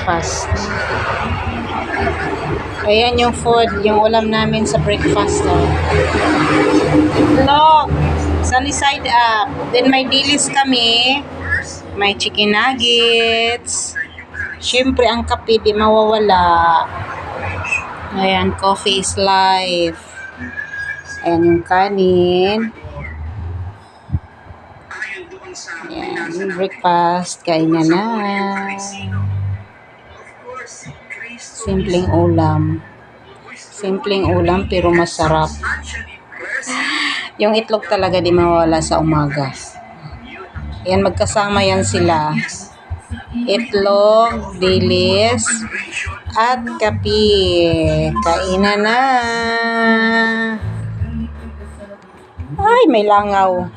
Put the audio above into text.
breakfast. Ayan yung food, yung ulam namin sa breakfast. Look, sunny side up. Then may dilis kami. May chicken nuggets. Siyempre, ang kape di mawawala. Ayan, coffee is life. Ayan yung kanin. Ayan, breakfast. Kain na na. Simpleng ulam. Simpleng ulam pero masarap. Yung itlog talaga di mawawala sa umaga. Ayan, magkasama yan sila. Itlog, dilis, at kape. Kainan na. Ay, may langaw.